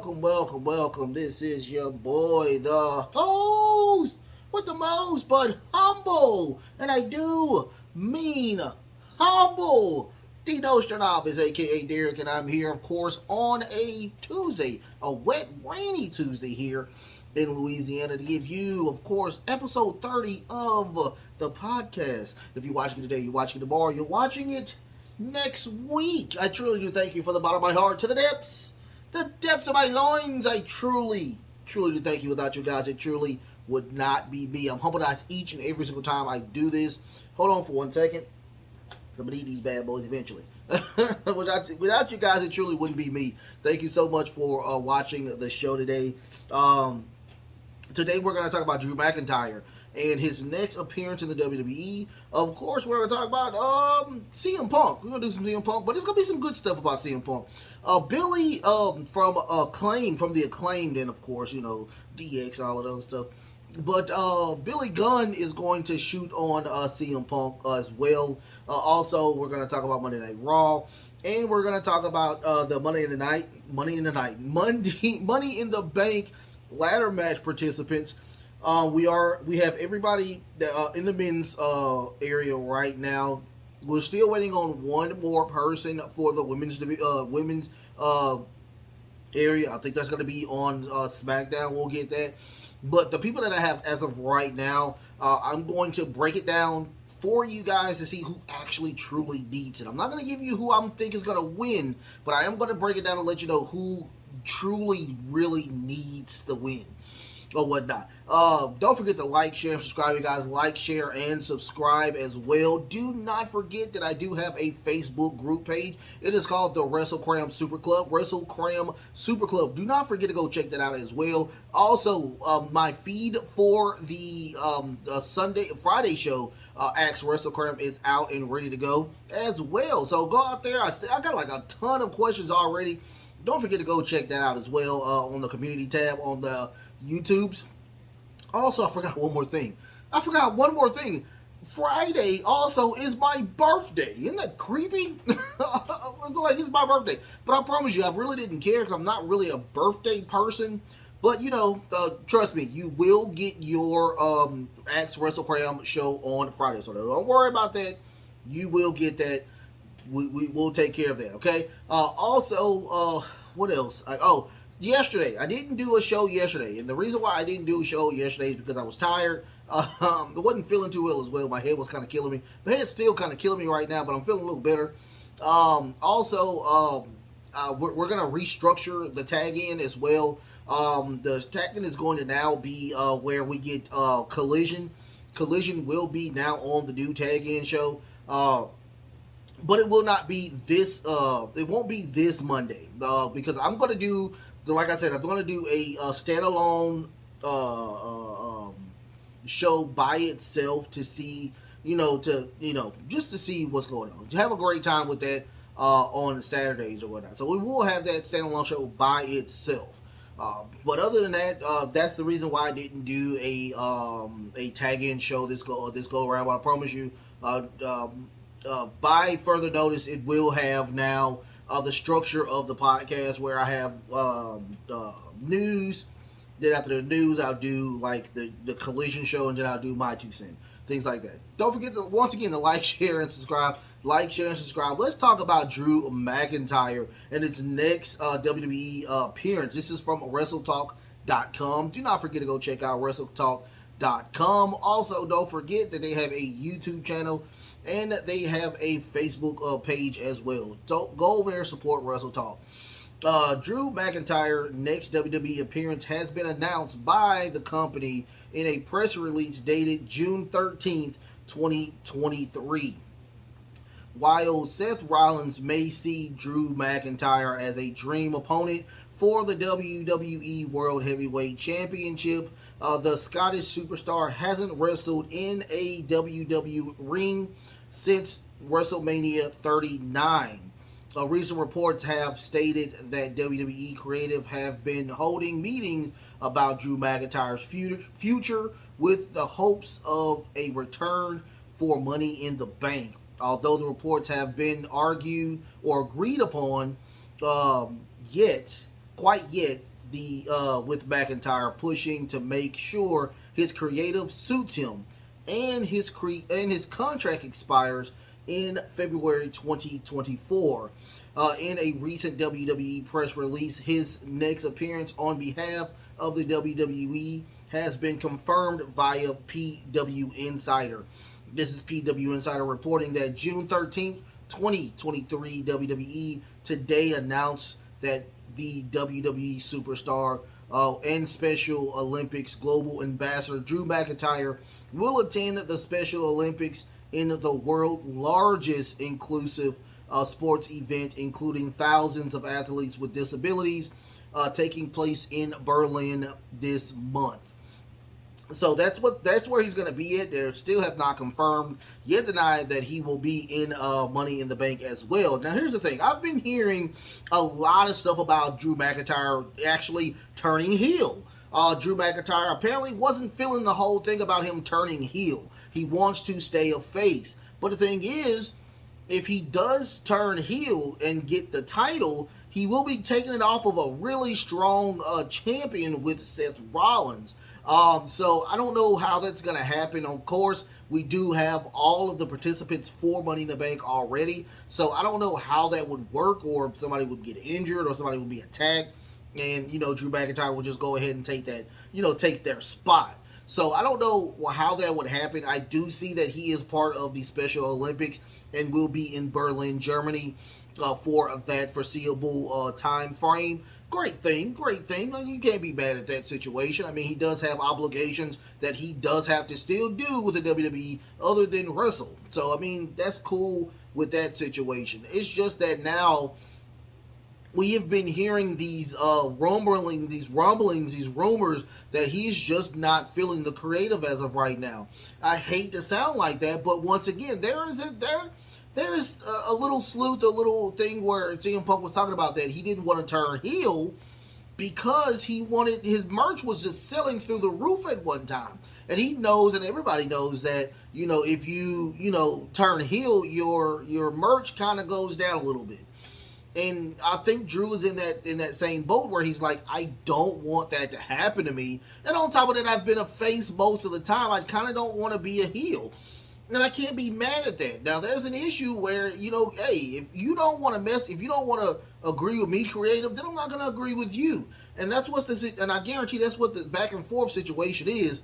welcome. This is your boy, the host with the most, but humble. And I do mean humble. The Nostradamus, aka Derek, and I'm here, of course, on a Tuesday, a wet, rainy Tuesday here in Louisiana to give you, of course, episode 30 of the podcast. If you're watching it today, you're watching it tomorrow, you're watching it next week. I truly do thank you from the bottom of my heart to the depths of my loins. I truly do thank you. Without you guys, it truly would not be me. I'm humbled each and every single time I do this. Hold on for 1 second. I'm gonna eat these bad boys eventually. without you guys, it truly wouldn't be me. Thank you so much for watching the show today. Today we're going to talk about Drew McIntyre and his next appearance in the WWE. Of course, we're going to talk about CM Punk. We're going to do some CM Punk, but it's going to be some good stuff about CM Punk. Billy from the Acclaimed, and of course, DX, all of those stuff. But Billy Gunn is going to shoot on CM Punk as well. Also, we're going to talk about Monday Night Raw. And we're going to talk about the Money in the Bank ladder match participants. We have everybody in the men's area right now. We're still waiting on one more person for the women's area. I think that's going to be on SmackDown. We'll get that. But the people that I have as of right now, I'm going to break it down for you guys to see who actually truly needs it. I'm not going to give you who I'm thinking is going to win, but I am going to break it down and let you know who truly really needs the win or whatnot. Don't forget to like, share, and subscribe, you guys. Like, share, and subscribe as well. Do not forget that I do have a Facebook group page. It is called the WrestleCram Super Club. WrestleCram Super Club. Do not forget to go check that out as well. Also, my feed for the Friday show, Axe WrestleCram, is out and ready to go as well. So go out there. I got like a ton of questions already. Don't forget to go check that out as well on the community tab on the YouTubes. Also, I forgot one more thing. Friday also is my birthday. Isn't that creepy? It's my birthday. But I promise you, I really didn't care because I'm not really a birthday person. But, trust me, you will get your Axe WrestleCram show on Friday. So don't worry about that. You will get that. We will take care of that, okay? Also, what else? Yesterday. I didn't do a show yesterday. And the reason why I didn't do a show yesterday is because I was tired. I wasn't feeling too well as well. My head was kind of killing me. My head's still kind of killing me right now, but I'm feeling a little better. We're going to restructure the tag-in as well. The tag-in is going to now be where we get Collision. Collision will be now on the new tag-in show. But it will not be this. It won't be this Monday because I'm going to do. Like I said, I'm going to do a standalone show by itself to see, just to see what's going on. Have a great time with that on Saturdays or whatnot. So we will have that standalone show by itself. But other than that, that's the reason why I didn't do a tag-in show this go around. But I promise you, by further notice, it will have now the structure of the podcast where I have news. Then after the news, I'll do like the Collision show, and then I'll do my 2 cents, things like that. Don't forget to once again to like, share, and subscribe. Like, share, and subscribe. Let's talk about Drew McIntyre and its next WWE appearance. This is from WrestleTalk.com. Do not forget to go check out WrestleTalk.com. Also, don't forget that they have a YouTube channel and they have a Facebook page as well. So go over there and support Wrestle Talk. Drew McIntyre next WWE appearance has been announced by the company in a press release dated June 13th, 2023. While Seth Rollins may see Drew McIntyre as a dream opponent for the WWE World Heavyweight Championship, the Scottish superstar hasn't wrestled in a WWE ring since WrestleMania 39. Recent reports have stated that WWE creative have been holding meetings about Drew McIntyre's future with the hopes of a return for Money in the Bank. Although the reports have been argued or agreed upon, yet quite yet. With McIntyre pushing to make sure his creative suits him, and his contract expires in February 2024. In a recent WWE press release, his next appearance on behalf of the WWE has been confirmed via PW Insider. This is PW Insider reporting that June 13th, 2023, WWE Today announced that the WWE superstar and Special Olympics global ambassador Drew McIntyre will attend the Special Olympics in the world's largest inclusive sports event, including thousands of athletes with disabilities, taking place in Berlin this month. So that's where he's going to be at. They still have not confirmed yet denied that he will be in Money in the Bank as well. Now here's the thing: I've been hearing a lot of stuff about Drew McIntyre actually turning heel. Drew McIntyre apparently wasn't feeling the whole thing about him turning heel. He wants to stay a face. But the thing is, if he does turn heel and get the title, he will be taking it off of a really strong champion with Seth Rollins. So I don't know how that's going to happen. Of course, we do have all of the participants for Money in the Bank already. So I don't know how that would work, or if somebody would get injured or somebody would be attacked. And, Drew McIntyre will just go ahead and take that, take their spot. So I don't know how that would happen. I do see that he is part of the Special Olympics and will be in Berlin, Germany for that foreseeable time frame. Great thing. You can't be mad at that situation. I mean, he does have obligations that he does have to still do with the WWE other than wrestle. So, I mean, that's cool with that situation. It's just that now we have been hearing these rumblings, these rumors that he's just not feeling the creative as of right now. I hate to sound like that, but once again, there is a little sleuth, a little thing where CM Punk was talking about that he didn't want to turn heel because he wanted his merch was just selling through the roof at one time. And he knows, and everybody knows that, if you turn heel, your merch kind of goes down a little bit. And I think Drew is in that same boat where he's like, I don't want that to happen to me. And on top of that, I've been a face most of the time. I kind of don't want to be a heel. And I can't be mad at that. Now, there's an issue where, hey, if you don't want to agree with me creative, then I'm not going to agree with you. And that's and I guarantee that's what the back and forth situation is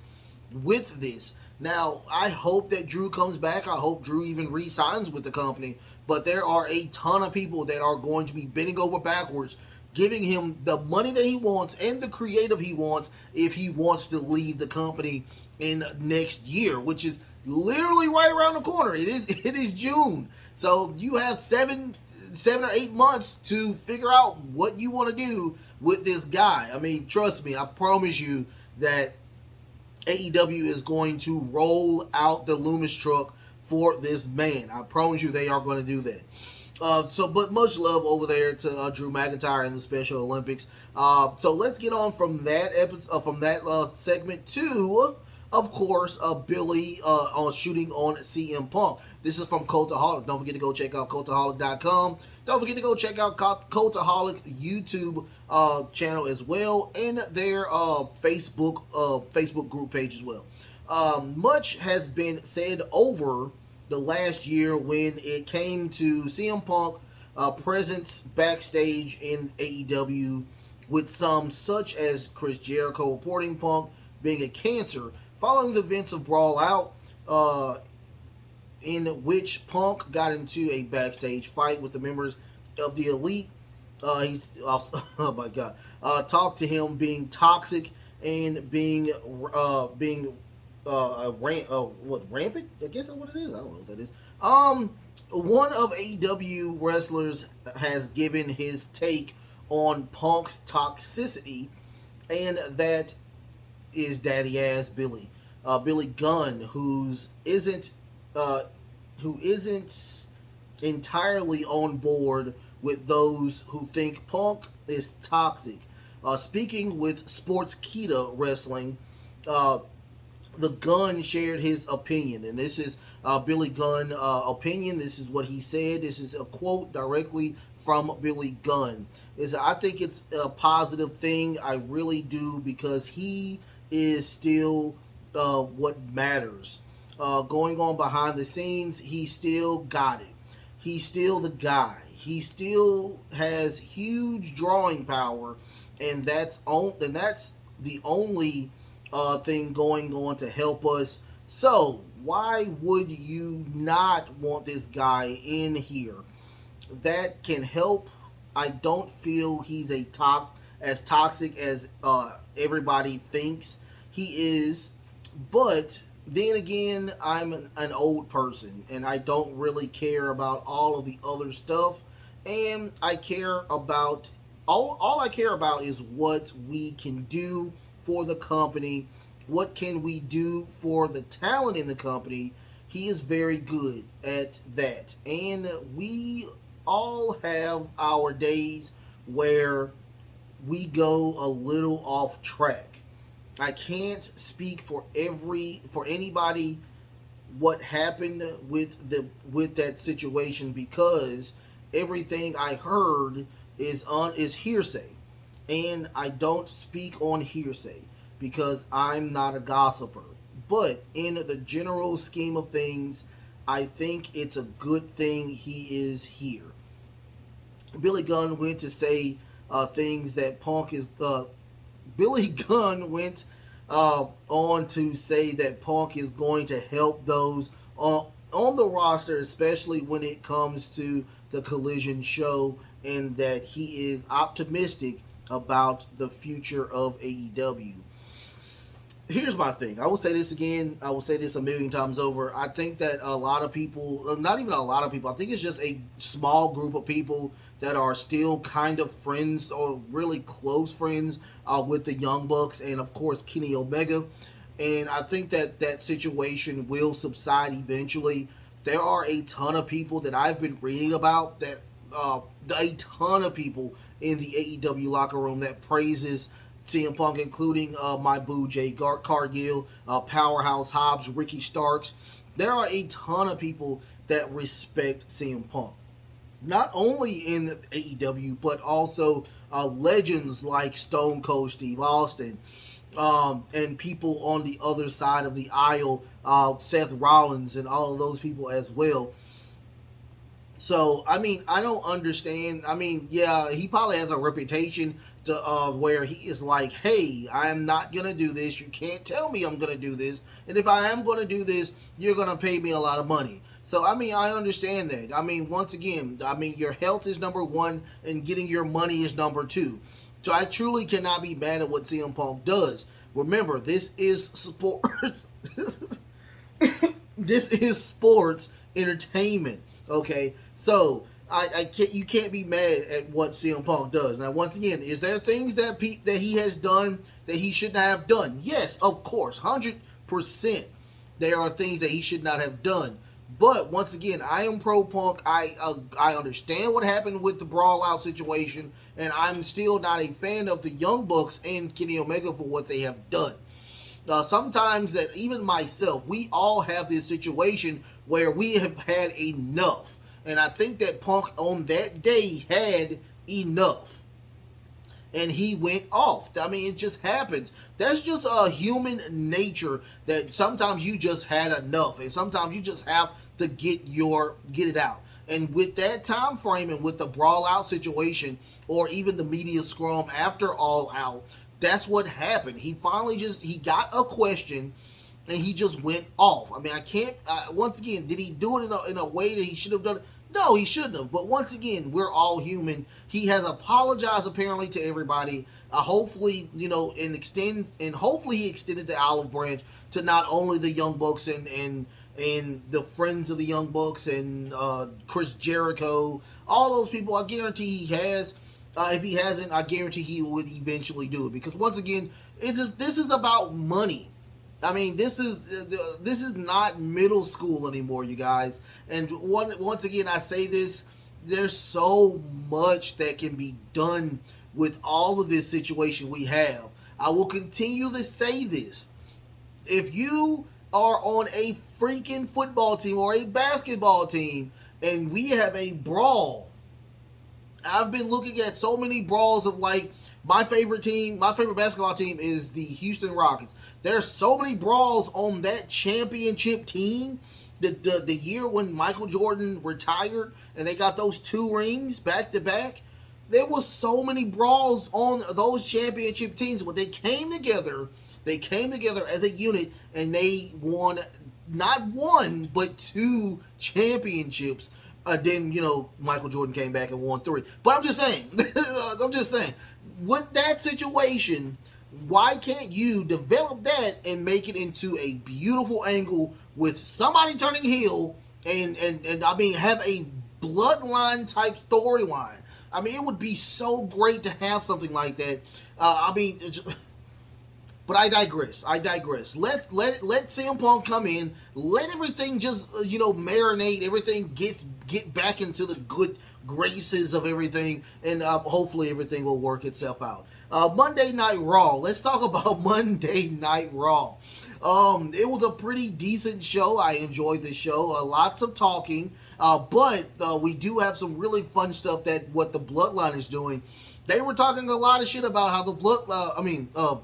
with this. Now, I hope that Drew comes back. I hope Drew even re-signs with the company. But there are a ton of people that are going to be bending over backwards, giving him the money that he wants and the creative he wants if he wants to leave the company in next year, which is literally right around the corner. It is June. So you have 7 or 8 months to figure out what you want to do with this guy. I mean, trust me, I promise you that AEW is going to roll out the Loomis truck for this man. I promise you they are going to do that. But much love over there to Drew McIntyre in the Special Olympics. So let's get on from that segment to, of course, Billy on shooting on CM Punk. This is from Cultaholic. Don't forget to go check out Cultaholic.com. Don't forget to go check out Cultaholic YouTube channel as well, and their Facebook group page as well. Much has been said over the last year when it came to CM Punk presence backstage in AEW, with some such as Chris Jericho reporting Punk being a cancer following the events of Brawl Out, in which Punk got into a backstage fight with the members of the Elite. He's also, oh my God, talked to him being toxic and being rampant? I guess that's what it is. I don't know what that is. One of AEW wrestlers has given his take on Punk's toxicity, and that is Daddy Ass Billy, Billy Gunn, who isn't entirely on board with those who think Punk is toxic. Speaking with Sportskeeda Wrestling, the Gunn shared his opinion, and this is Billy Gunn opinion. This is what he said. This is a quote directly from Billy Gunn. Is I think it's a positive thing. I really do, because he is still what matters. Going on behind the scenes, he still got it. He's still the guy. He still has huge drawing power, and that's the only thing going on to help us. So why would you not want this guy in here? That can help. I don't feel he's as toxic as everybody thinks he is. But then again, I'm an old person, and I don't really care about all of the other stuff. And I care about all I care about is what we can do for the company. What can we do for the talent in the company? He is very good at that. And we all have our days where we go a little off track. I can't speak for anybody what happened with that situation, because everything I heard is hearsay, and I don't speak on hearsay because I'm not a gossiper. But in the general scheme of things, I think it's a good thing he is here. Billy Gunn went to say things that Punk is. Billy Gunn went on to say that Punk is going to help those on the roster, especially when it comes to the Collision show, and that he is optimistic about the future of AEW. Here's my thing. I will say this again. I will say this a million times over. I think that a lot of people, not even a lot of people, I think it's just a small group of people that are still kind of friends or really close friends with the Young Bucks and, of course, Kenny Omega. And I think that that situation will subside eventually. There are a ton of people that I've been reading about, that a ton of people in the AEW locker room that praises CM Punk, including my boo Jay Cargill, Powerhouse Hobbs, Ricky Starks. There are a ton of people that respect CM Punk. Not only in the AEW, but also legends like Stone Cold Steve Austin, and people on the other side of the aisle, Seth Rollins, and all of those people as well. So, I mean, I don't understand. I mean, yeah, he probably has a reputation to where he is like, hey, I am not going to do this. You can't tell me I'm going to do this. And if I am going to do this, you're going to pay me a lot of money. So, I mean, I understand that. I mean, once again, I mean, your health is number one and getting your money is number two. So I truly cannot be mad at what CM Punk does. Remember, this is sports. This is sports entertainment. Okay, so I can't. You can't be mad at what CM Punk does. Now, once again, is there things that he has done that he should not have done? Yes, of course, 100%. There are things that he should not have done. But once again, I am pro Punk. I understand what happened with the brawl out situation, and I'm still not a fan of the Young Bucks and Kenny Omega for what they have done. Sometimes that even myself, we all have this situation where we have had enough. And I think that Punk on that day had enough. And he went off. I mean, it just happens. That's just a human nature, that sometimes you just had enough. And sometimes you just have to get it out. And with that time frame and with the brawl out situation, or even the media scrum after All Out, that's what happened. He finally he got a question and he just went off. I mean, I can't, once again, did he do it in a way that he should have done it? No, he shouldn't have. But once again, we're all human. He has apologized apparently to everybody. Hopefully, hopefully he extended the olive branch to not only the Young Bucks and the friends of the Young Bucks and Chris Jericho, all those people. I guarantee he has. If he hasn't, I guarantee he would eventually do it. Because once again, this is about money. I mean, this is not middle school anymore, you guys. And once again, I say this, there's so much that can be done with all of this situation we have. I will continue to say this. if you are on a freaking football team or a basketball team and we have a brawl, I've been looking at so many brawls of like my favorite team, my favorite basketball team is the Houston Rockets. There's so many brawls on that championship team. The year when Michael Jordan retired and they got those 2 rings back to back, there was so many brawls on those championship teams, but they came together. They came together as a unit and they won not 1 but 2 championships. Then Michael Jordan came back and won 3. But I'm just saying, with that situation, why can't you develop that and make it into a beautiful angle with somebody turning heel and I mean have a bloodline type storyline? I mean, it would be so great to have something like that. But I digress. Let CM Punk come in. Let everything just marinate. Everything get back into the good graces of everything, and hopefully everything will work itself out. Monday Night Raw. Let's talk about Monday Night Raw. It was a pretty decent show. I enjoyed the show. Lots of talking, but we do have some really fun stuff that what the Bloodline is doing. They were talking a lot of shit about how the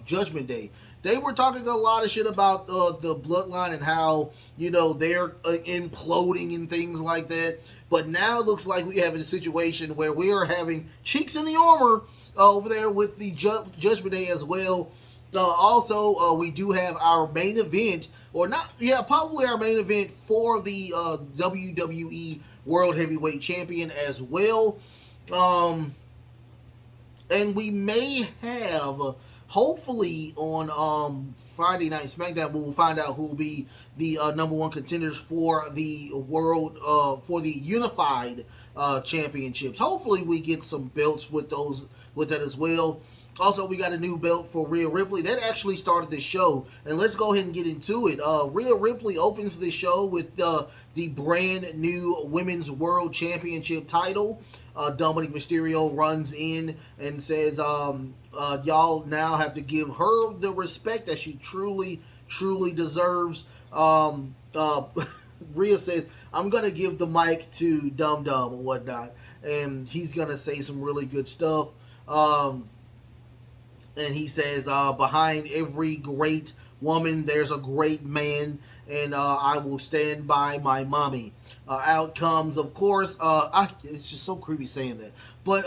Judgment Day. They were talking a lot of shit about the Bloodline and how they're imploding and things like that. But now it looks like we have a situation where we are having cheeks in the armor over there with the Judgment Day as well. Also, we do have our main event, probably our main event for the WWE World Heavyweight Champion as well. And we may have, hopefully on Friday Night SmackDown, we'll find out who will be the number 1 contenders for the world, for the Unified Championships. Hopefully we get some belts with that as well. Also, we got a new belt for Rhea Ripley. That actually started the show. And let's go ahead and get into it. Rhea Ripley opens the show with the brand new Women's World Championship title. Dominic Mysterio runs in and says, y'all now have to give her the respect that she truly deserves. Rhea says, I'm going to give the mic to Dum Dum or whatnot. And he's going to say some really good stuff. And he says, behind every great woman, there's a great man, and I will stand by my mommy. Out comes, of course, it's just so creepy saying that, but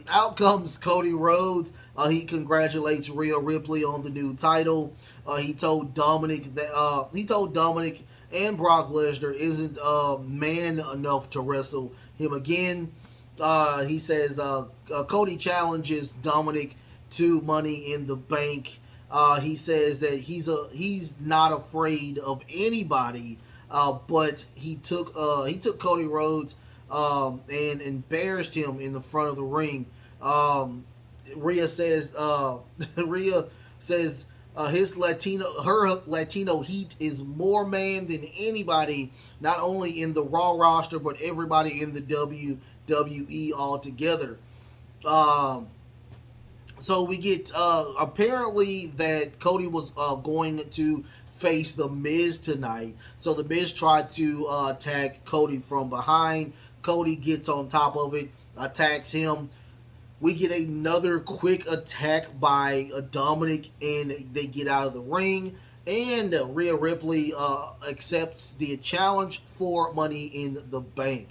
out comes Cody Rhodes. He congratulates Rhea Ripley on the new title. He told Dominic and Brock Lesnar isn't man enough to wrestle him again. He says Cody challenges Dominic to Money in the Bank. He says that he's not afraid of anybody, but he took Cody Rhodes and embarrassed him in the front of the ring. Rhea says her Latino heat is more man than anybody, not only in the Raw roster but everybody in the WWE altogether. So we get apparently that Cody was going to face The Miz tonight. So The Miz tried to attack Cody from behind. Cody gets on top of it, attacks him. We get another quick attack by Dominic, and they get out of the ring. And Rhea Ripley accepts the challenge for Money in the Bank.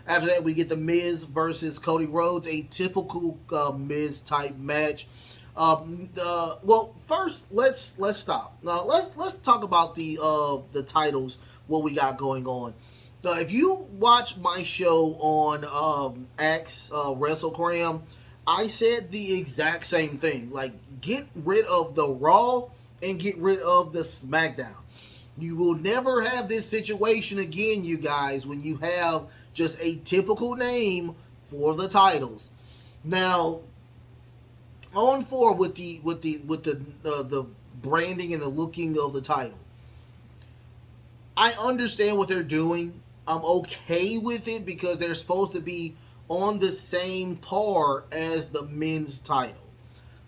After that, we get The Miz versus Cody Rhodes, a typical Miz type match. Well, first let's stop. Let's talk about the titles, what we got going on. If you watch my show on X WrestleCram, I said the exact same thing. Like, get rid of the Raw and get rid of the SmackDown. You will never have this situation again, you guys, when you have just a typical name for the titles. Now, on forward with the branding and the looking of the title. I understand what they're doing. I'm okay with it because they're supposed to be on the same par as the men's title.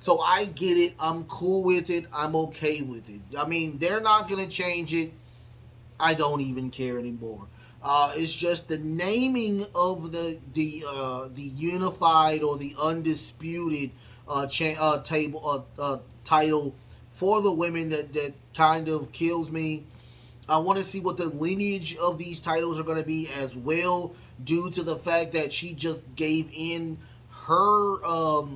So I get it. I'm cool with it. I'm okay with it. I mean, they're not gonna change it. I don't even care anymore. It's just the naming of the unified or the undisputed title for the women that kind of kills me. I want to see what the lineage of these titles are going to be as well, due to the fact that she just gave in her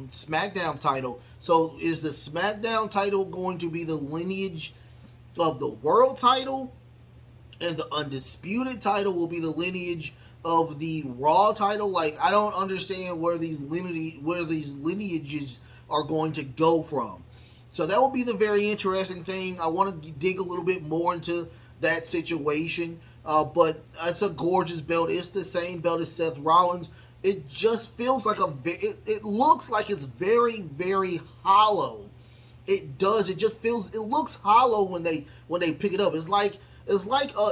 SmackDown title. So is the SmackDown title going to be the lineage of the world title, and the undisputed title will be the lineage of the Raw title? Like, I don't understand where these lineages are going to go from. So that will be the very interesting thing. I want to dig a little bit more into that situation. But it's a gorgeous belt. It's the same belt as Seth Rollins. It just feels like it looks like it's very, very hollow. It does. It just feels. It looks hollow when they pick it up. It's like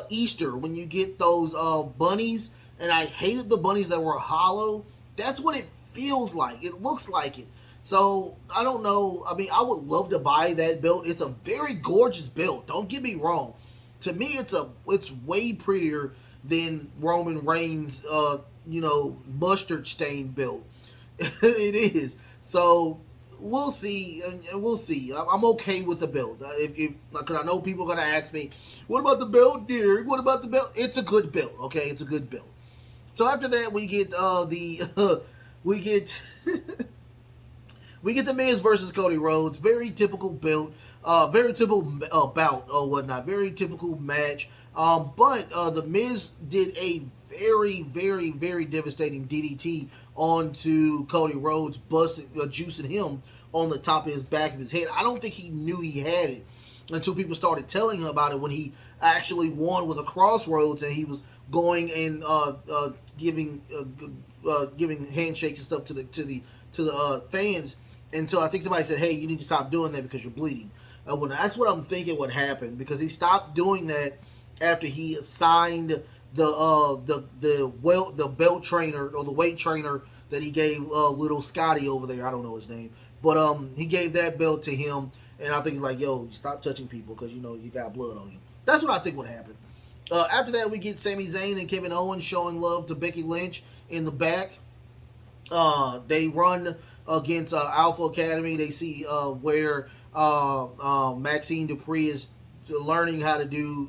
Easter when you get those bunnies, and I hated the bunnies that were hollow. That's what it feels like. It looks like it. So I don't know. I mean, I would love to buy that belt. It's a very gorgeous belt. Don't get me wrong. To me, it's way prettier than Roman Reigns' mustard stained belt. It is. So we'll see. We'll see. I'm okay with the belt. Because I know people are gonna ask me, "What about the belt, dear? What about the belt?" It's a good belt. Okay, it's a good belt. So after that, we get we get we get the Miz versus Cody Rhodes. Very typical belt. Very typical bout or whatnot. Very typical match. But the Miz did a very, very, very devastating DDT onto Cody Rhodes, juicing him on the top of his back of his head. I don't think he knew he had it until people started telling him about it, when he actually won with a crossroads and he was going and giving handshakes and stuff to the fans. Until I think somebody said, "Hey, you need to stop doing that because you're bleeding." That's what I'm thinking would happen, because he stopped doing that after he signed the belt trainer or the weight trainer that he gave little Scotty over there. I don't know his name, but he gave that belt to him, and I think he's like, "Yo, stop touching people because you got blood on you." That's what I think would happen. After that, we get Sami Zayn and Kevin Owens showing love to Becky Lynch in the back. They run against Alpha Academy. They see where Maxine Dupree is learning how to do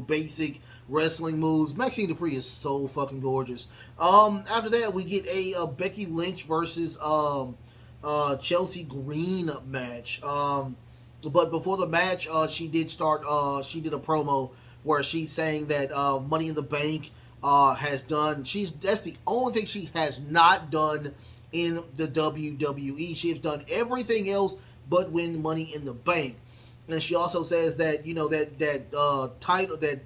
basic wrestling moves. Maxine Dupree is so fucking gorgeous. After that, we get a Becky Lynch versus Chelsea Green match. But before the match, she did a promo where she's saying that Money in the Bank has done. That's the only thing she has not done in the WWE. She has done everything else but win Money in the Bank. And she also says that that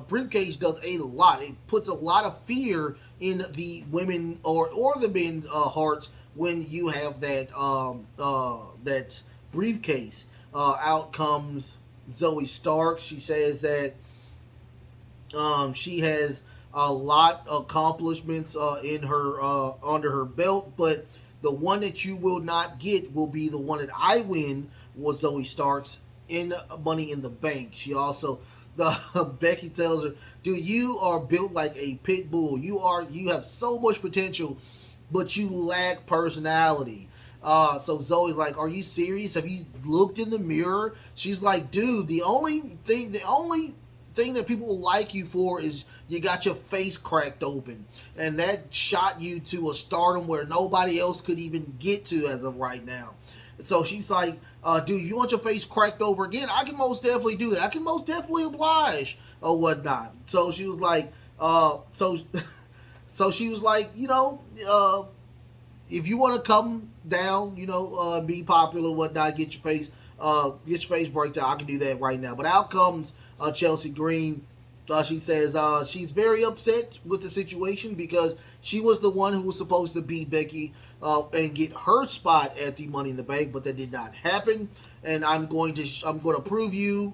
briefcase does a lot. It puts a lot of fear in the women or the men's hearts when you have that briefcase. Out comes Zoe Stark. She says that she has a lot of accomplishments in her under her belt, but the one that you will not get will be the one that I win, was Zoe Stark's in Money in the Bank. She also, Becky tells her, "Dude, you are built like a pit bull. You have so much potential, but you lack personality." So Zoe's like, "Are you serious? Have you looked in the mirror?" She's like, "Dude, the only thing that people will like you for is you got your face cracked open, and that shot you to a stardom where nobody else could even get to as of right now." So she's like, "Dude, you want your face cracked over again? I can most definitely do that. I can most definitely oblige or whatnot." So she was like, so she was like, if you want to come down, be popular, whatnot, get your face breaked out, I can do that right now. But out comes Chelsea Green. She says she's very upset with the situation because she was the one who was supposed to beat Becky and get her spot at the Money in the Bank, but that did not happen. And I'm going to prove you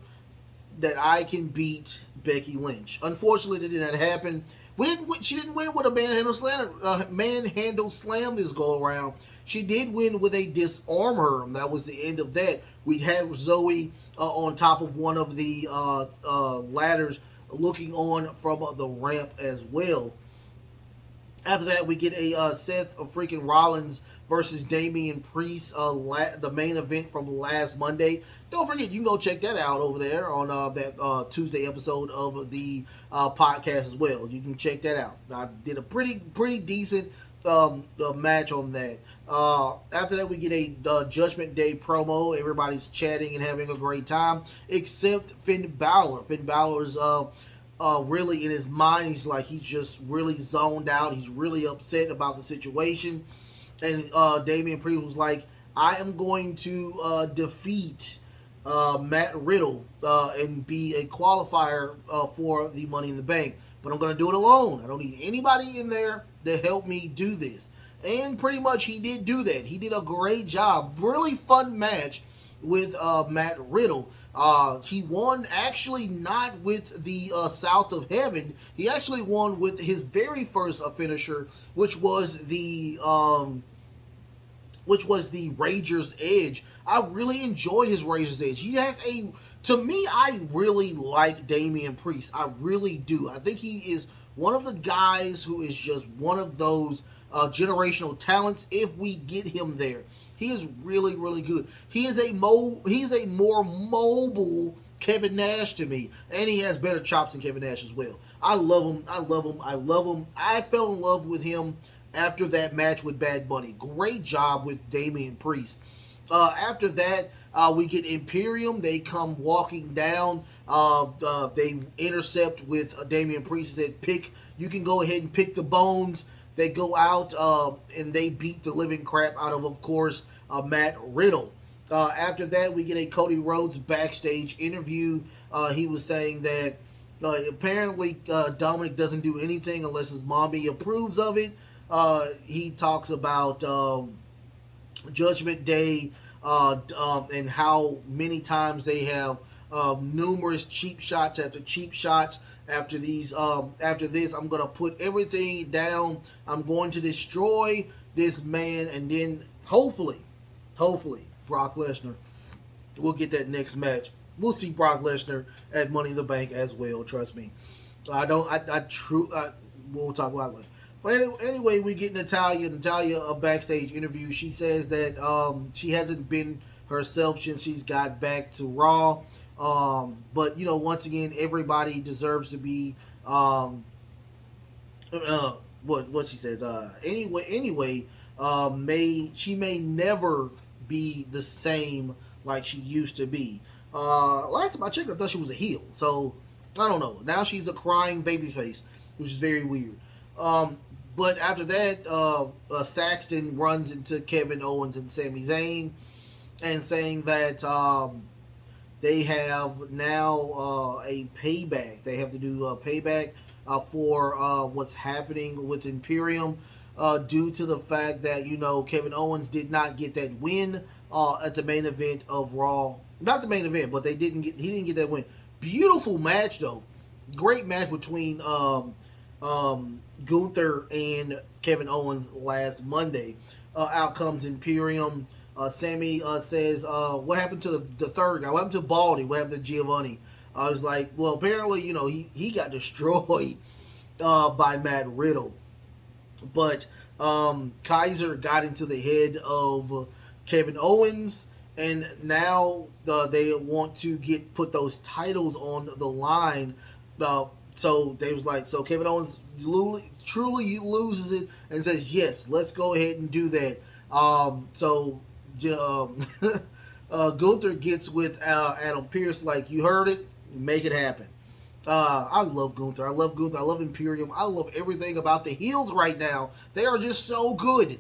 that I can beat Becky Lynch. Unfortunately, that did not happen. She didn't win with a manhandle slam this go around. She did win with a disarmor. That was the end of that. We had Zoe on top of one of the ladders, looking on from the ramp as well. After that, we get a Seth freaking Rollins versus Damian Priest, the main event from last Monday. Don't forget, you can go check that out over there on that Tuesday episode of the podcast as well. You can check that out. I did a pretty decent match on that. After that, we get a Judgment Day promo. Everybody's chatting and having a great time, except Finn Balor. Finn Balor's really in his mind, he's just really zoned out. He's really upset about the situation. And Damian Priest was like, I am going to defeat Matt Riddle and be a qualifier for the Money in the Bank. But I'm going to do it alone. I don't need anybody in there to help me do this. And pretty much he did do that. He did a great job. Really fun match with Matt Riddle. He won actually not with the South of Heaven. He actually won with his very first finisher, which was the Razor's Edge. I really enjoyed his Razor's Edge. He has to me, I really like Damian Priest. I really do. I think he is one of the guys who is just one of those generational talents if we get him there. He is really, really good. He's a more mobile Kevin Nash to me. And he has better chops than Kevin Nash as well. I love him. I fell in love with him after that match with Bad Bunny. Great job with Damian Priest. After that, we get Imperium. They come walking down. They intercept with Damian Priest. Said, you can go ahead and pick the bones. They go out and they beat the living crap out of course, Matt Riddle. After that, we get a Cody Rhodes backstage interview. He was saying that apparently Dominic doesn't do anything unless his mommy approves of it. He talks about Judgment Day and how many times they have numerous cheap shots after cheap shots. After this, I'm going to put everything down. I'm going to destroy this man, and then hopefully, Brock Lesnar will get that next match. We'll see Brock Lesnar at Money in the Bank as well. Trust me. We'll talk about it later. But anyway, we get Natalya a backstage interview. She says that she hasn't been herself since she's got back to Raw. But once again, everybody deserves to be what she says. Anyway, she may never be the same like she used to be. Last time I checked, I thought she was a heel. So I don't know. Now she's a crying babyface, which is very weird. But after that, Saxton runs into Kevin Owens and Sami Zayn, and saying that they have now a payback. They have to do a payback for what's happening with Imperium due to the fact that, Kevin Owens did not get that win at the main event of Raw. Not the main event, but he didn't get that win. Beautiful match, though. Great match between Gunther and Kevin Owens last Monday. Out comes Imperium. Sammy says, what happened to the third guy? What happened to Baldy? What happened to Giovanni? I was like, well, apparently, he got destroyed by Matt Riddle. But Kaiser got into the head of Kevin Owens, and now they want to put those titles on the line. So they was like, so Kevin Owens truly loses it and says, yes, let's go ahead and do that. Gunther gets with Adam Pearce, like, you heard it, make it happen. I love Gunther. I love Imperium. I love everything about the heels right now. They are just so good.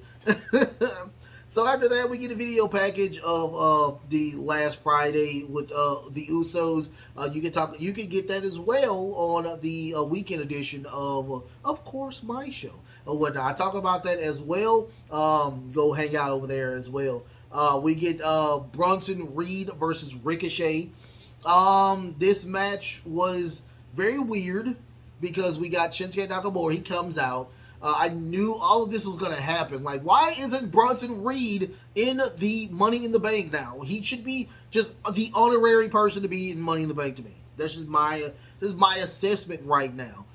So after that, we get a video package of the last Friday with the Usos. You can get that as well on the weekend edition of course, my show. I talk about that as well. Go hang out over there as well. We get Bronson Reed versus Ricochet. This match was very weird because we got Shinsuke Nakamura. He comes out. I knew all of this was going to happen. Like, why isn't Bronson Reed in the Money in the Bank now? He should be just the honorary person to be in Money in the Bank to me. That's just my assessment right now.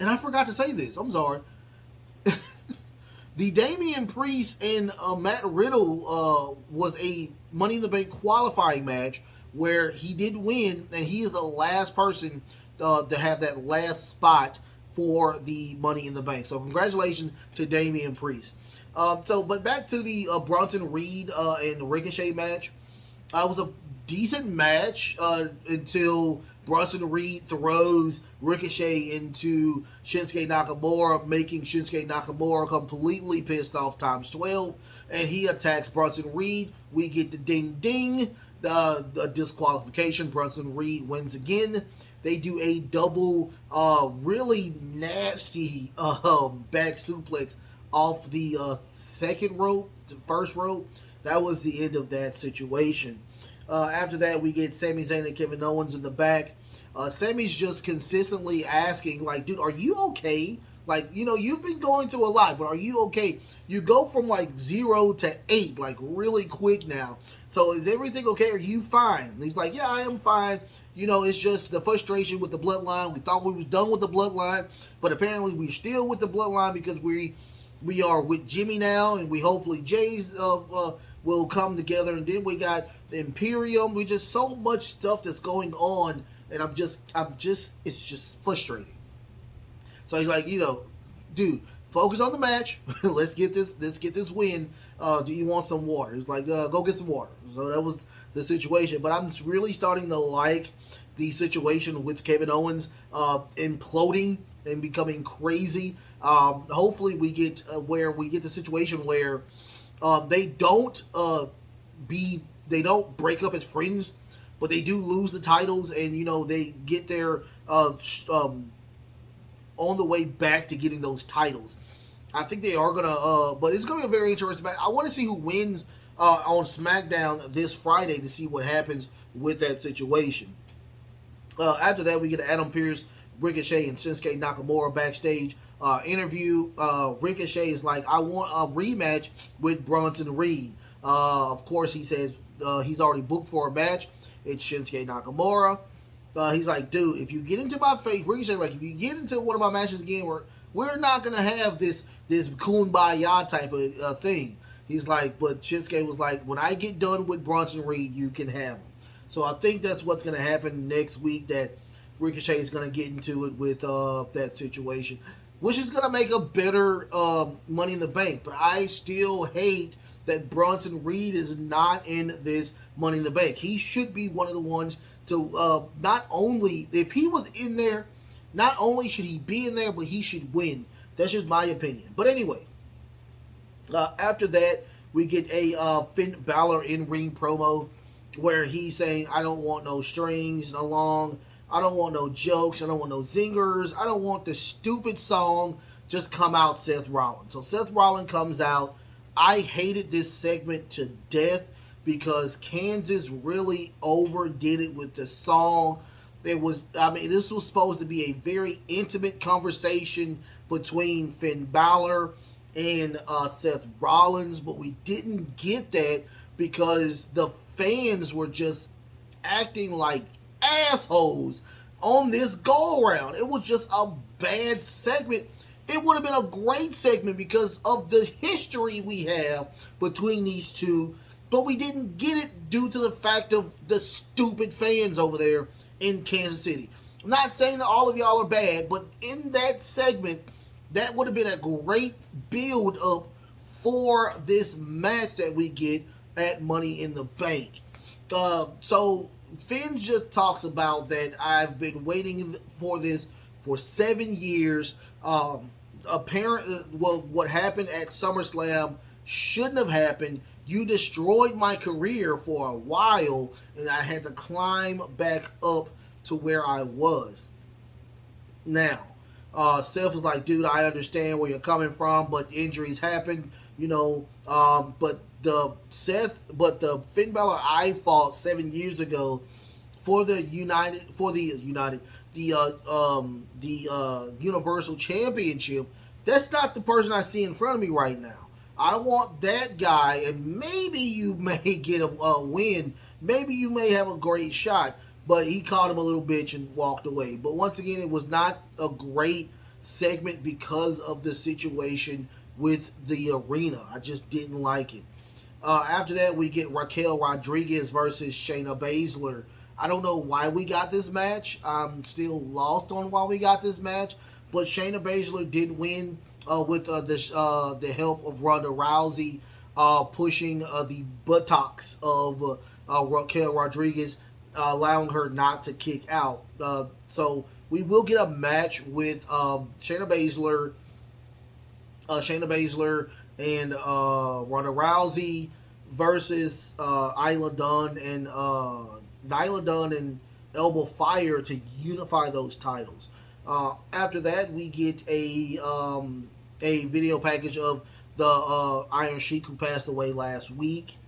And I forgot to say this. I'm sorry. The Damian Priest and Matt Riddle was a Money in the Bank qualifying match where he did win, and he is the last person to have that last spot for the Money in the Bank. So congratulations to Damian Priest. But back to the Bronson Reed and Ricochet match. It was a decent match until Bronson Reed throws Ricochet into Shinsuke Nakamura, making Shinsuke Nakamura completely pissed off times 12, and he attacks Bronson Reed. We get the ding ding, the disqualification. Bronson Reed wins again. They do a double, really nasty back suplex off the second rope to first rope. That was the end of that situation. After that, we get Sami Zayn and Kevin Owens in the back. Sami's just consistently asking, like, dude, are you okay? Like, you know, you've been going through a lot, but are you okay? You go from, like, 0 to 8, like, really quick now. So is everything okay? Are you fine? And he's like, yeah, I am fine. You know, it's just the frustration with the bloodline. We thought we was done with the bloodline, but apparently we're still with the bloodline because we are with Jimmy now, and we hopefully Jay's will come together. And then we got the Imperium. We just so much stuff that's going on, and it's just frustrating. So he's like, you know, dude, focus on the match. Let's get this win. Do you want some water? He's like, go get some water. So that was the situation. But I'm really starting to like the situation with Kevin Owens imploding and becoming crazy. Hopefully we get the situation where they don't break up as friends, but they do lose the titles, and you know they get their on the way back to getting those titles. I think they are gonna, but it's gonna be a very interesting match. I want to see who wins on SmackDown this Friday to see what happens with that situation. After that, we get Adam Pearce, Ricochet, and Shinsuke Nakamura backstage interview. Ricochet is like, I want a rematch with Bronson Reed. Of course, he says he's already booked for a match. It's Shinsuke Nakamura. He's like, dude, if you get into my face, Ricochet, like, if you get into one of my matches again, we're not gonna have this kumbaya type of thing. He's like, but Shinsuke was like, when I get done with Bronson Reed, you can have him. So I think that's what's gonna happen next week. That Ricochet is gonna get into it with that situation, which is gonna make a better Money in the Bank. But I still hate that Bronson Reed is not in this Money in the Bank. He should be one of the ones to not only, if he was in there, not only should he be in there, but he should win. That's just my opinion. But anyway, after that, we get a Finn Balor in-ring promo where he's saying, I don't want no strings along. I don't want no jokes. I don't want no zingers. I don't want this stupid song. Just come out, Seth Rollins. So Seth Rollins comes out. I hated this segment to death because Kansas really overdid it with the song. This was supposed to be a very intimate conversation between Finn Balor and Seth Rollins, but we didn't get that because the fans were just acting like assholes on this go-around. It was just a bad segment. It would have been a great segment because of the history we have between these two, but we didn't get it due to the fact of the stupid fans over there in Kansas City. I'm not saying that all of y'all are bad, but in that segment, that would have been a great build-up for this match that we get at Money in the Bank. So Finn just talks about that I've been waiting for this for 7 years. Apparently, what happened at SummerSlam shouldn't have happened. You destroyed my career for a while, and I had to climb back up to where I was. Now, Seth was like, dude, I understand where you're coming from, but injuries happen, you know. But the Finn Balor I fought 7 years ago for the the Universal Championship, that's not the person I see in front of me right now. I want that guy, and maybe you may get a win. Maybe you may have a great shot, but he caught him a little bitch and walked away. But once again, it was not a great segment because of the situation with the arena. I just didn't like it. After that, we get Raquel Rodriguez versus Shayna Baszler. I don't know why we got this match. I'm still lost on why we got this match. But Shayna Baszler did win with the help of Ronda Rousey pushing the buttocks of Raquel Rodriguez, allowing her not to kick out. So we will get a match with Shayna Baszler and Ronda Rousey versus Nyla Dunn and Elbow Fire to unify those titles. After that, we get a video package of the Iron Sheik who passed away last week.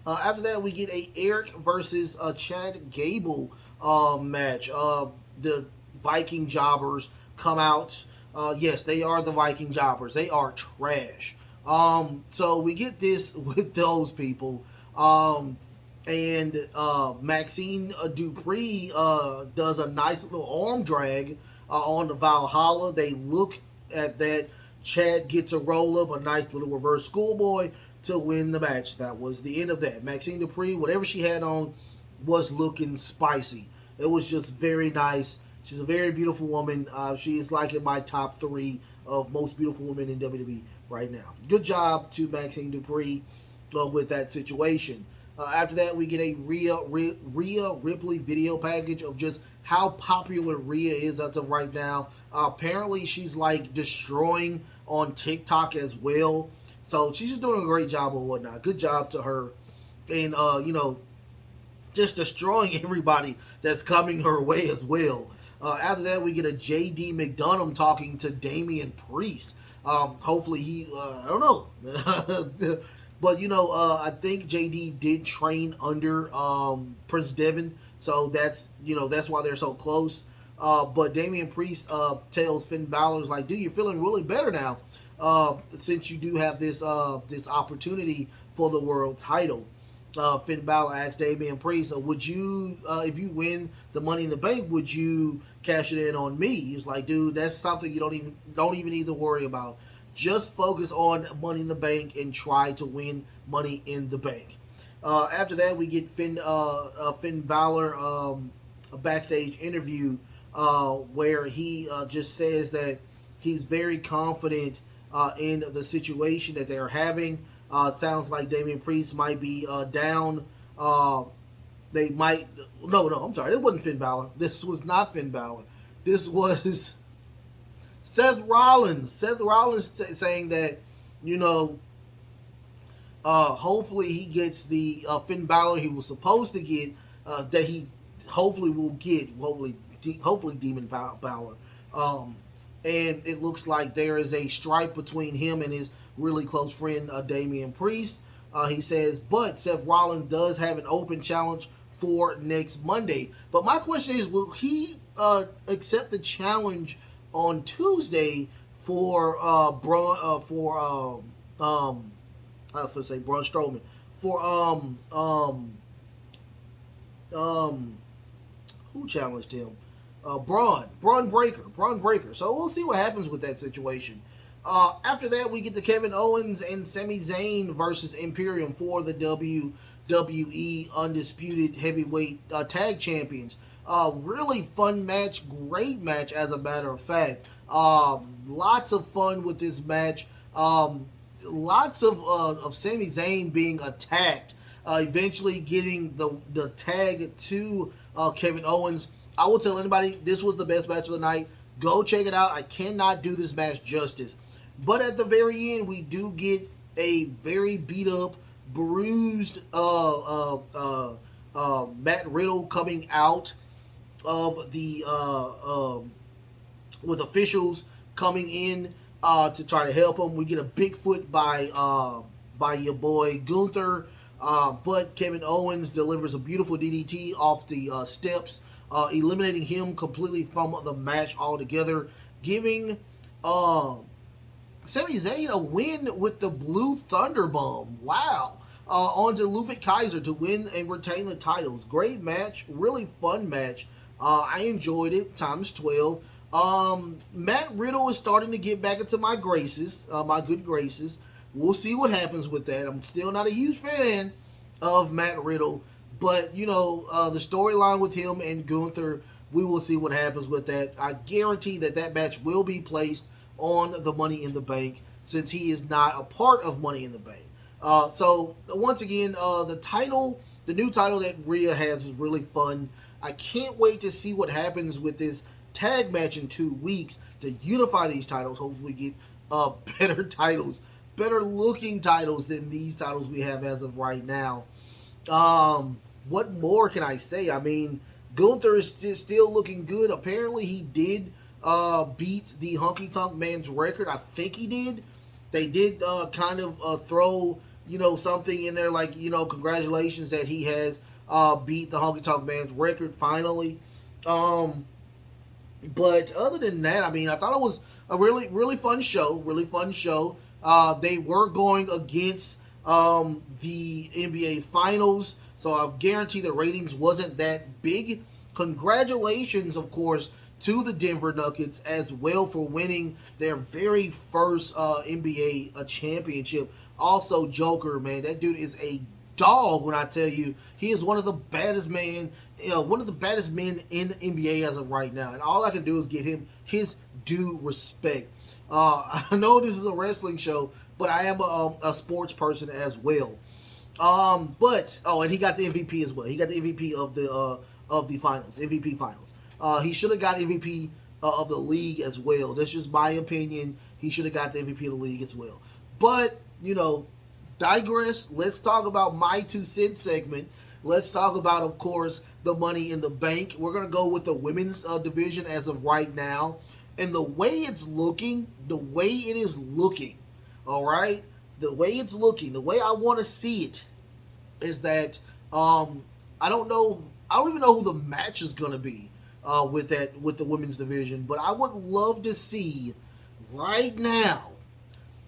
After that, we get a Eric versus Chad Gable match. The Viking Jobbers come out. Yes, they are the Viking Jobbers. They are trash. So we get this with those people. And Maxine Dupree does a nice little arm drag on the Valhalla. They look at that. Chad gets a roll up, a nice little reverse schoolboy to win the match. That was the end of that. Maxine Dupree, whatever she had on, was looking spicy. It was just very nice. She's a very beautiful woman. She is like in my top 3 of most beautiful women in WWE right now. Good job to Maxine Dupree with that situation. After that, we get a Rhea Ripley video package of just how popular Rhea is as of right now. Apparently, she's like destroying on TikTok as well. So she's just doing a great job or whatnot. Good job to her. And, just destroying everybody that's coming her way as well. After that, we get a JD McDonough talking to Damian Priest. Hopefully he, I don't know. But, I think JD did train under Prince Devitt. So that's why they're so close. But Damian Priest tells Finn Balor's like, dude, you're feeling really better now since you do have this opportunity for the world title. Finn Balor asked Damian Priest, would you, if you win the Money in the Bank, would you cash it in on me? He's like, dude, that's something you don't even need to worry about. Just focus on Money in the Bank and try to win Money in the Bank. After that, we get Finn Balor a backstage interview where he just says that he's very confident in the situation that they're having. It sounds like Damian Priest might be down. They might... No, I'm sorry. It wasn't Finn Balor. This was not Finn Balor. This was Seth Rollins. Seth Rollins saying that, hopefully he gets the Finn Balor he was supposed to get, that he hopefully will get, hopefully Demon Balor. And it looks like there is a stripe between him and his really close friend Damian Priest. He says, but Seth Rollins does have an open challenge for next Monday. But my question is, will he accept the challenge on Tuesday for Braun Strowman, for who challenged him? Braun Breaker. So we'll see what happens with that situation. After that, we get the Kevin Owens and Sami Zayn versus Imperium for the WWE Undisputed Heavyweight Tag Champions. Really fun match, great match as a matter of fact. Lots of fun with this match. Lots of Sami Zayn being attacked. Eventually getting the tag to Kevin Owens. I will tell anybody, this was the best match of the night. Go check it out. I cannot do this match justice. But at the very end, we do get a very beat up, bruised Matt Riddle coming out of the with officials coming in to try to help him. We get a Bigfoot by your boy Gunther, but Kevin Owens delivers a beautiful DDT off the steps eliminating him completely from the match altogether, giving Sami Zayn a win with the Blue Thunder Bomb. Wow. Onto Ludwig Kaiser to win and retain the titles. Great match, really fun match. I enjoyed it, times 12. Matt Riddle is starting to get back into my graces, my good graces. We'll see what happens with that. I'm still not a huge fan of Matt Riddle, but the storyline with him and Gunther, we will see what happens with that. I guarantee that match will be placed on the Money in the Bank, since he is not a part of Money in the Bank. So once again, the new title that Rhea has is really fun. I can't wait to see what happens with this tag match in 2 weeks to unify these titles. Hopefully get better titles, better looking titles than these titles we have as of right now. What more can I say? I mean, Gunther is still looking good. Apparently he did beat the Honky Tonk Man's record. I think he did. They did kind of throw something in there like congratulations that he has beat the Honky Tonk Man's record finally. But other than that, I mean, I thought it was a really fun show. Really fun show. They were going against the NBA Finals, so I guarantee the ratings wasn't that big. Congratulations, of course, to the Denver Nuggets as well for winning their very first NBA championship. Also, Joker, man, that dude is a dog. When I tell you, he is one of the baddest men in the NBA as of right now, and all I can do is give him his due respect. I know this is a wrestling show, but I am a sports person as well. And he got the MVP as well. He got the MVP of the finals, MVP finals. He should have got MVP of the league as well. That's just my opinion. He should have got the MVP of the league as well. But, digress. Let's talk about my 2 cents segment. Let's talk about, of course, the Money in the Bank. We're going to go with the women's division as of right now. And the way it is looking, all right? The way it's looking, the way I want to see it is that I don't even know who the match is going to be with the women's division, but I would love to see right now.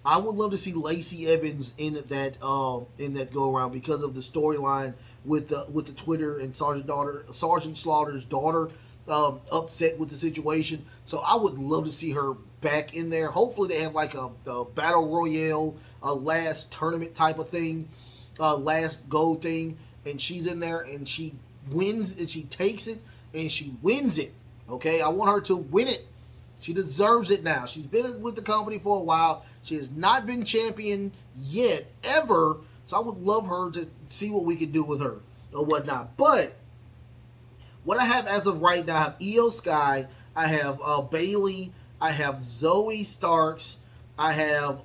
I would love to see Lacey Evans in that go around because of the storyline with the Twitter and Sergeant Slaughter's daughter upset with the situation. So I would love to see her back in there. Hopefully they have like a battle royale, a last tournament type of thing, last go thing, and she's in there and she wins and she takes it and she wins it. Okay, I want her to win it. She deserves it now. She's been with the company for a while. She has not been champion yet, ever. So I would love her to see what we can do with her or whatnot. But what I have as of right now, I have Io Sky, I have Bayley, I have Zoe Starks, I have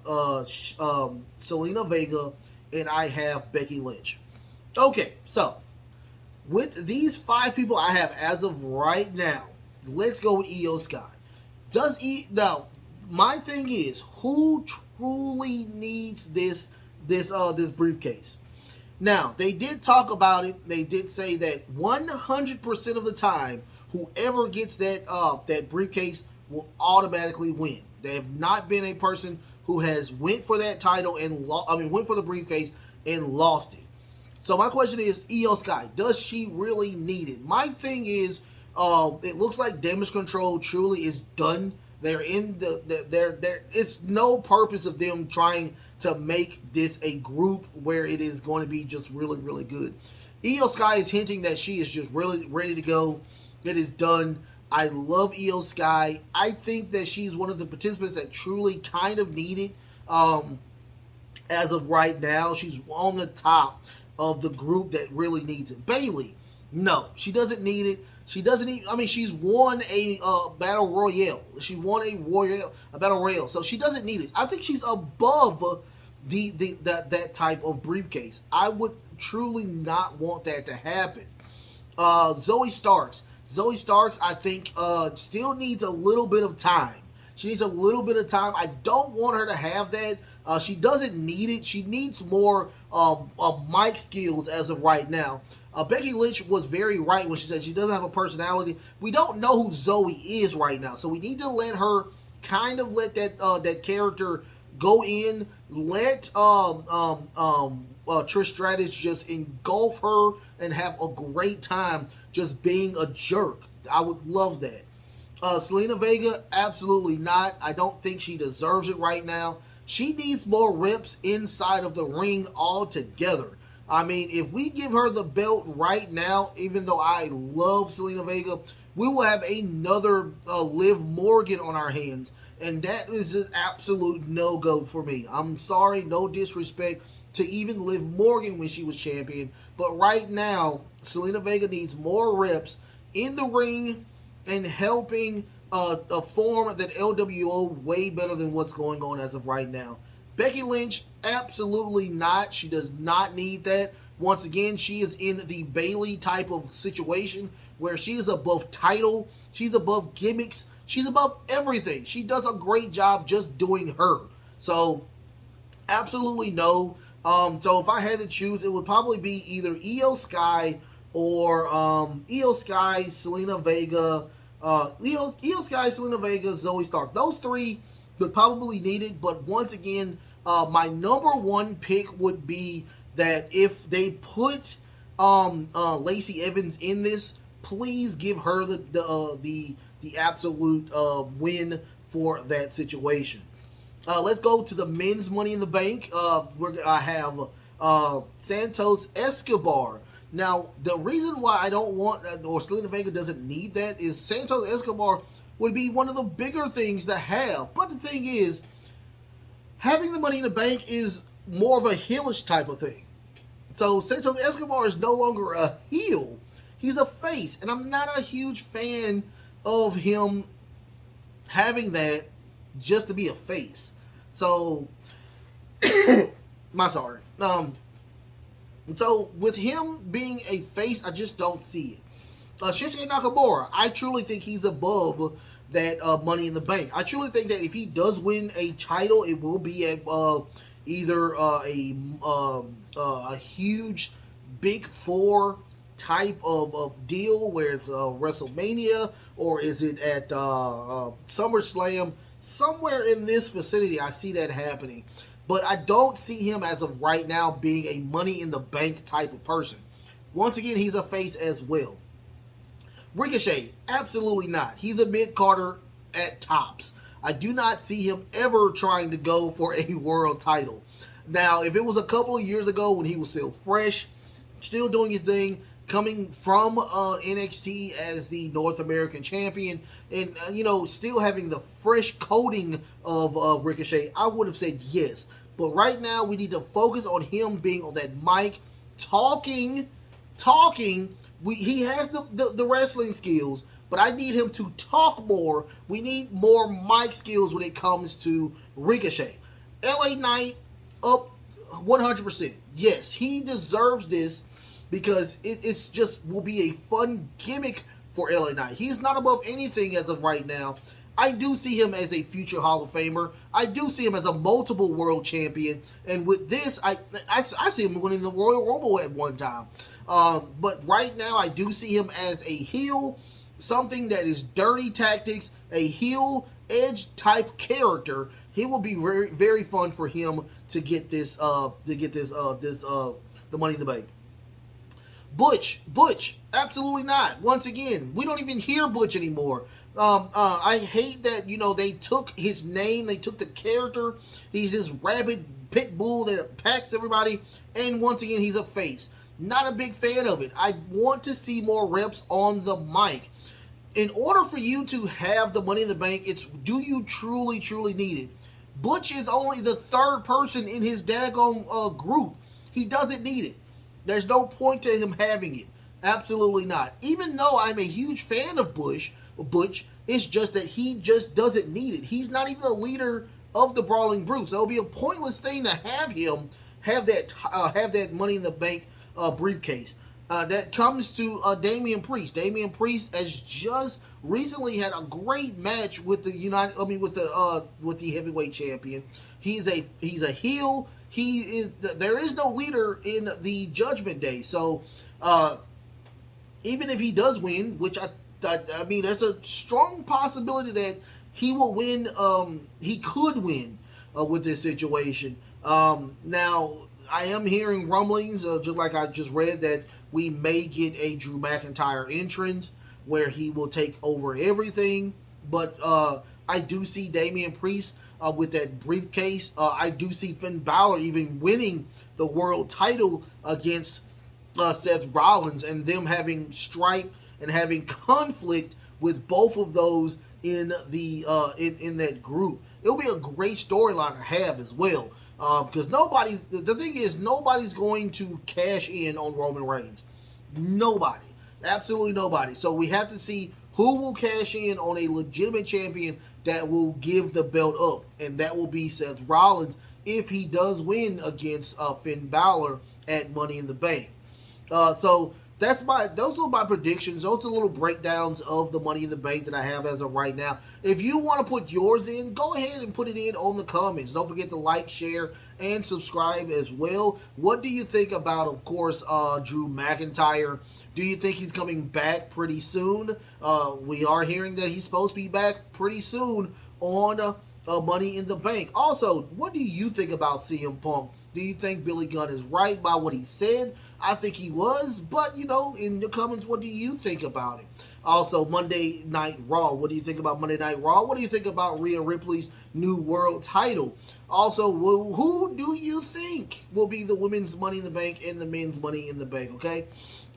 Selena Vega, and I have Becky Lynch. Okay, so with these 5 people I have as of right now, let's go with Io Sky. Now, my thing is, who truly needs this briefcase? Now, they did talk about it. They did say that 100% of the time, whoever gets that briefcase will automatically win. They have not been a person who has went for that title and went for the briefcase and lost it. So my question is, Io Sky, does she really need it? My thing is, it looks like Damage Control truly is done. They're in it's no purpose of them trying to make this a group where it is going to be just really, really good. Io Sky is hinting that she is just really ready to go. It is done. I love Io Sky. I think that she's one of the participants that truly kind of need it. As of right now, she's on the top of the group that really needs it. Bayley, no, she doesn't need it. She doesn't need. I mean, she's won a battle royale. She won a battle royale, so she doesn't need it. I think she's above that type of briefcase. I would truly not want that to happen. Zoe Starks, I think still needs a little bit of time. She needs a little bit of time. I don't want her to have that. She doesn't need it. She needs more mic skills as of right now. Becky Lynch was very right when she said she doesn't have a personality. We don't know who Zoe is right now, so we need to let her kind of let that character go in. Let Trish Stratus just engulf her and have a great time just being a jerk. I would love that. Selena Vega, absolutely not. I don't think she deserves it right now. She needs more reps inside of the ring altogether. I mean, if we give her the belt right now, even though I love Selena Vega, we will have another Liv Morgan on our hands. And that is an absolute no-go for me. I'm sorry, no disrespect to even Liv Morgan when she was champion. But right now, Selena Vega needs more reps in the ring and helping form that LWO way better than what's going on as of right now. Becky Lynch, absolutely not. She does not need that. Once again, she is in the Bayley type of situation where she is above title, she's above gimmicks, she's above everything. She does a great job just doing her. So, absolutely no. So if I had to choose, it would probably be either Io Sky or Io Sky, Selena Vega, Io Sky, Selena Vega, Zoe Stark. Those three would probably need it, but once again, my number one pick would be that if they put Lacey Evans in this, please give her the absolute win for that situation. Let's go to the men's Money in the Bank. I have Santos Escobar. Now, the reason why I don't want, or Selena Vega doesn't need that, is Santos Escobar would be one of the bigger things to have. But the thing is, having the Money in the Bank is more of a heelish type of thing. So Santos Escobar is no longer a heel. He's a face. And I'm not a huge fan of him having that just to be a face. So, sorry. So with him being a face, I just don't see it. Shinsuke Nakamura, I truly think he's above that Money in the Bank. I truly think that if he does win a title, it will be at either a huge Big Four type of deal where it's WrestleMania, or is it at SummerSlam? Somewhere in this vicinity, I see that happening. But I don't see him as of right now being a Money in the Bank type of person. Once again, he's a face as well. Ricochet, absolutely not. He's a mid-carder at tops. I do not see him ever trying to go for a world title. Now, if it was a couple of years ago when he was still fresh, still doing his thing, coming from NXT as the North American champion, and still having the fresh coating of Ricochet, I would have said yes. But right now, we need to focus on him being on that mic, talking. He has the wrestling skills, but I need him to talk more. We need more mic skills when it comes to Ricochet. LA Knight, up 100%. Yes, he deserves this, because it's just will be a fun gimmick for LA Knight. He's not above anything as of right now. I do see him as a future Hall of Famer. I do see him as a multiple world champion. And with this, I see him winning the Royal Rumble at one time. But right now, I do see him as a heel, something that is dirty tactics, a heel edge type character. He will be very, very fun for him to get this, the Money in the Bank. Butch, absolutely not. Once again, we don't even hear Butch anymore. I hate that, they took his name, they took the character. He's this rabid pit bull that attacks everybody, and once again, he's a face. Not a big fan of it. I want to see more reps on the mic. In order for you to have the Money in the Bank, it's, do you truly, truly need it? Butch is only the third person in his daggone group. He doesn't need it. There's no point to him having it. Absolutely not. Even though I'm a huge fan of Butch, it's just that he just doesn't need it. He's not even a leader of the Brawling Brutes. It'll be a pointless thing to have him have that Money in the Bank briefcase. That comes to Damian Priest. Damian Priest has just recently had a great match with the heavyweight champion. He's a heel. there is no leader in the Judgment Day. So even if he does win, which I mean, there's a strong possibility that he will win. He could win with this situation. Now, I am hearing rumblings, just like I just read, that we may get a Drew McIntyre entrant where he will take over everything. But I do see Damian Priest with that briefcase. I do see Finn Balor even winning the world title against Seth Rollins, and them having stripe and having conflict with both of those in the in that group. It'll be a great storyline to have as well. Because the thing is, nobody's going to cash in on Roman Reigns. Nobody. Absolutely nobody. So we have to see who will cash in on a legitimate champion that will give the belt up. And that will be Seth Rollins if he does win against Finn Balor at Money in the Bank. So those are my predictions. Those are little breakdowns of the Money in the Bank that I have as of right now. If you want to put yours in, go ahead and put it in on the comments. Don't forget to like, share, and subscribe as well. What do you think about, of course, Drew McIntyre? Do you think he's coming back pretty soon? We are hearing that he's supposed to be back pretty soon on Money in the Bank. Also, what do you think about CM Punk? Do you think Billy Gunn is right by what he said? I think he was, but, in the comments, what do you think about it? Also, Monday Night Raw. What do you think about Monday Night Raw? What do you think about Rhea Ripley's new world title? Also, who do you think will be the women's Money in the Bank and the men's Money in the Bank, okay?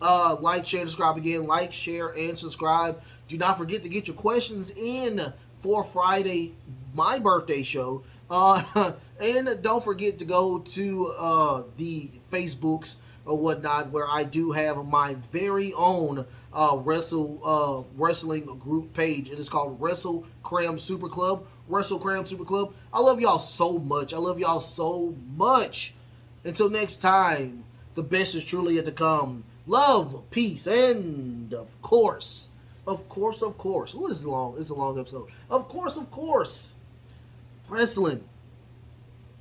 Like, share, subscribe again. Like, share, and subscribe. Do not forget to get your questions in for Friday, my birthday show. And don't forget to go to the Facebooks or whatnot, where I do have my very own wrestling group page. It is called Wrestle Cram Super Club. Wrestle Cram Super Club. I love y'all so much. I love y'all so much. Until next time, the best is truly yet to come. Love, peace, and of course. What is long? It's a long episode. Of course, wrestling.